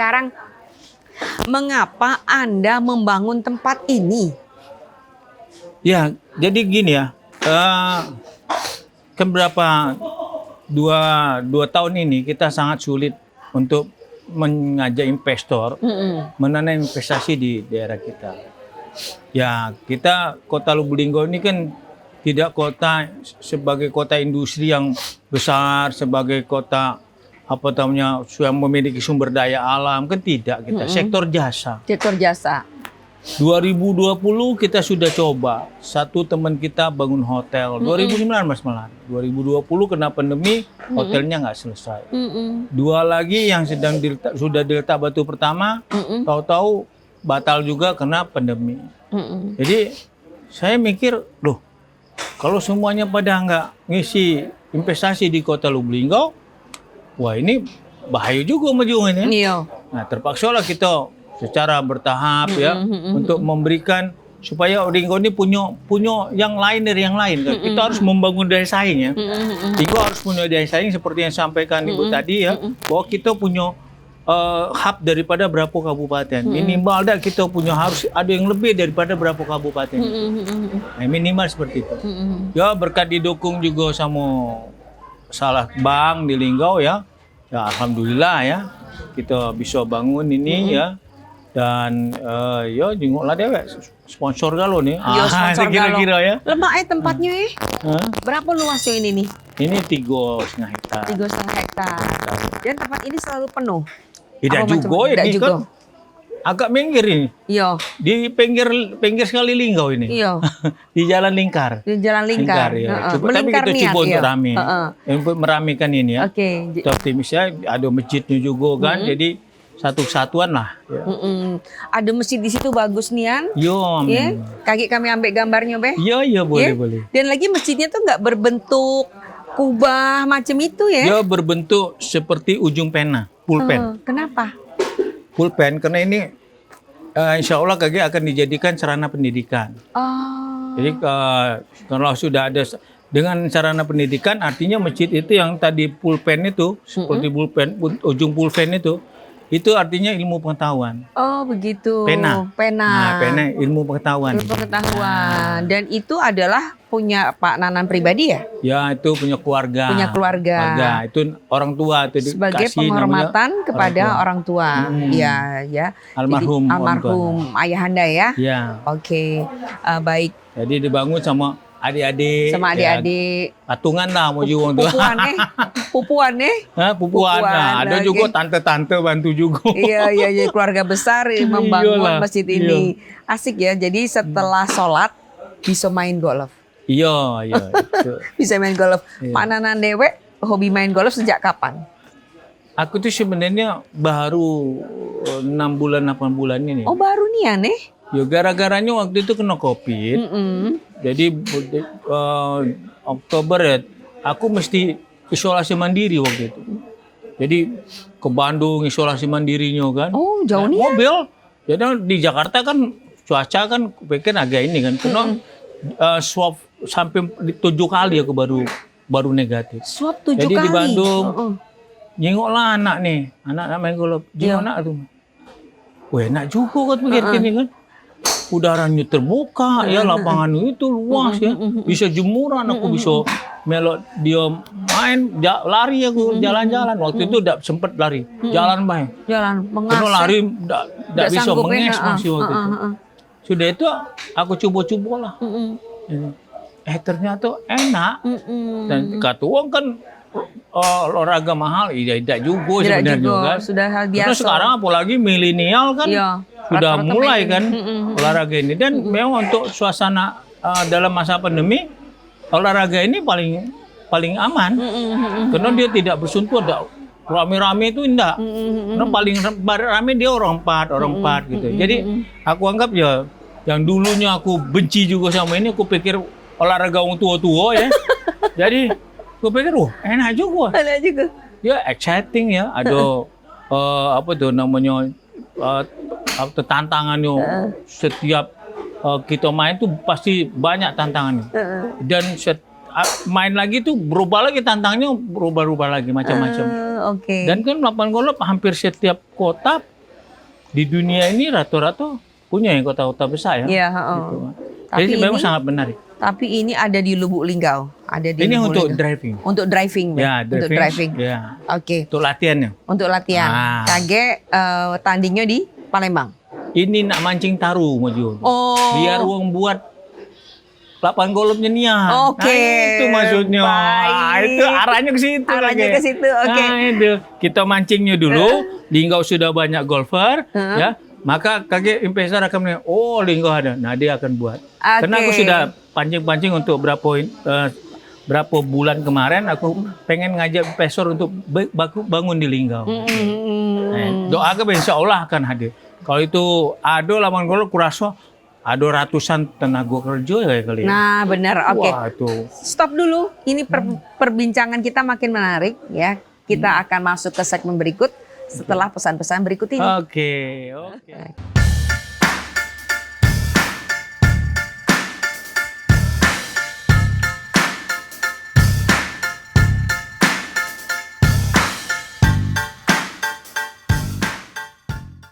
sekarang, mengapa Anda membangun tempat ini? Ya, jadi gini ya, kan berapa dua tahun ini kita sangat sulit untuk mengajak investor menanam investasi di daerah kita. Ya, kita Kota Lubuk Linggau ini kan tidak kota sebagai kota industri yang besar, sebagai kota apa namanya yang memiliki sumber daya alam, kan tidak kita. Sektor jasa. Sektor jasa. 2020 kita sudah coba, satu teman kita bangun hotel, 2019 malah. 2020 kena pandemi, hotelnya nggak selesai. Dua lagi yang sudah diletak batu pertama, tahu-tahu batal juga kena pandemi. Jadi saya mikir, loh, kalau semuanya pada nggak ngisi investasi di Kota Lubuk Linggau, wah ini bahaya juga maju ini. Iya. Nah terpaksa lah kita secara bertahap ya untuk memberikan supaya Linggau ini punya yang lain dari yang lain. Kita harus membangun daya saing ya. Linggau harus punya daya saing seperti yang sampaikan Ibu tadi ya, bahwa kita punya hub daripada berapa kabupaten. Minimal dah kita punya harus ada yang lebih daripada berapa kabupaten. Nah, minimal seperti itu. Ya berkat didukung juga sama salah bank di Linggau ya. Ya alhamdulillah ya kita bisa bangun ini ya. Dan ya jengoklah dewek sponsor galo nih. Yo, sponsor kira-kira ya. Lemak tempatnya berapa luasnya ini nih? Ini 3,5 hektar. 3,5 hektar. Dan tempat ini selalu penuh. Tidak juga ini juga. Kan agak minggir ini. Iya. Di pinggir sekali Linggau ini. Iya. Di Jalan Lingkar. Di Jalan Lingkar. Ya. Tapi kita coba untuk rame. Untuk meramaikan ini ya. Oke. Kita optimisnya ada masjidnya juga kan. Jadi satu kesatuan lah. Ya. Ada masjid di situ bagus nian. Yo, ya. Kaki kami ambil gambarnya, Be. Iya, boleh. Dan lagi masjidnya tuh nggak berbentuk kubah macam itu ya. Ya, berbentuk seperti ujung pena, pulpen. Kenapa? Pulpen karena ini insya Allah kaki akan dijadikan sarana pendidikan. Oh. Jadi kalau sudah ada dengan sarana pendidikan, artinya masjid itu yang tadi pulpen itu seperti pulpen ujung pulpen itu artinya ilmu pengetahuan. Oh begitu. Pena. Nah, pena ilmu pengetahuan. Ilmu pengetahuan. Dan itu adalah punya Pak Nanan pribadi ya? Ya itu punya keluarga. Punya keluarga. Itu orang tua. Itu sebagai penghormatan kepada orang tua. Iya, ya. Almarhum. Jadi, almarhum ayahanda ya? Ya. Oke, baik. Jadi dibangun sama adik-adik. Sama adik-adik. Ya, patungan lah mau jual tuh. Pupuan nih. Pupuan. Nah, ada juga tante-tante bantu juga. Iya, keluarga besar membangun masjid ini. Asik ya. Jadi setelah sholat bisa main golf. Iya. Bisa main golf. Pak Nanan dewek hobi main golf sejak kapan? Aku tuh sebenarnya baru 6 bulan 8 bulan ini. Oh, baru nih ya, nih? Ya gara-garanya waktu itu kena COVID. Jadi Oktober ya, aku mesti isolasi mandiri waktu itu. Jadi ke Bandung isolasi mandirinya kan. Oh, jauh nih. Mobil. Jadi di Jakarta kan cuaca kan pikir agak ini kan. Kena swab sampai 7 kali aku baru negatif. Swab 7 kali. Jadi di Bandung nyengoklah anak nih, anak main golf. Jengok anak tuh. Wah, enak juga kan pikir gini kan. Udaranya terbuka ya, lapangan itu luas ya, bisa jemuran, aku bisa melok dia main lari aku jalan-jalan waktu itu tidak sempat lari jalan main karena lari tidak bisa menges masih waktu itu. Sudah itu aku coba-coba lah ternyata enak dan kata uang kan olahraga mahal, tidak juga sebenarnya kan. Sudah hal biasa. Karena sekarang apalagi milenial kan sudah mulai kan olahraga ini, dan memang untuk suasana dalam masa pandemi olahraga ini paling aman karena dia tidak bersentuh ada rame-rame itu enggak. Karena paling rame dia orang empat gitu. Jadi aku anggap ya yang dulunya aku benci juga sama ini, aku pikir olahraga orang tua-tua ya. Jadi aku pikir enak juga. Ya exciting ya, ada apa tuh namanya tantangannya. Setiap kita main tuh pasti banyak tantangannya. Dan main lagi tuh berubah lagi tantangannya, berubah lagi macam-macam. Oke. Dan kan lapangan golf hampir setiap kota di dunia ini rata-rata punya yang kota-kota besar ya. Iya, Gitu. Tapi Jadi memang ini- sangat menarik. Tapi ini ada di Lubuk Linggau. Ada di Ini Lubuk untuk Linggau. driving. Untuk driving, Bang. Ya, Untuk driving. Ya, Oke. untuk latihannya. Untuk latihan. Ah. Kage tandingnya di Palembang. Ini nak mancing taru maju. Oh. Biar uang buat lapangan golfnya Nia. Oke. Nah, itu maksudnya. Baik. Nah, itu arahnya ke situ. Arahnya Kage. ke situ, oke. Nah, itu. Kita mancingnya dulu. Linggau sudah banyak golfer, ya. Maka Kage investor akan melihat, oh Linggau ada. Nah, dia akan buat. Karena aku sudah pancing-pancing untuk berapa bulan kemarin, aku pengen ngajak investor untuk bangun di Linggau. Doakan insya Allah akan hadir. Kalau itu ada lapangan golf, kurasa ada ratusan tenaga kerja ya kali. Nah, benar. Oke. Wah, itu. Stop dulu. Ini perbincangan kita makin menarik ya. Kita akan masuk ke segmen berikut setelah pesan-pesan berikut ini. Oke.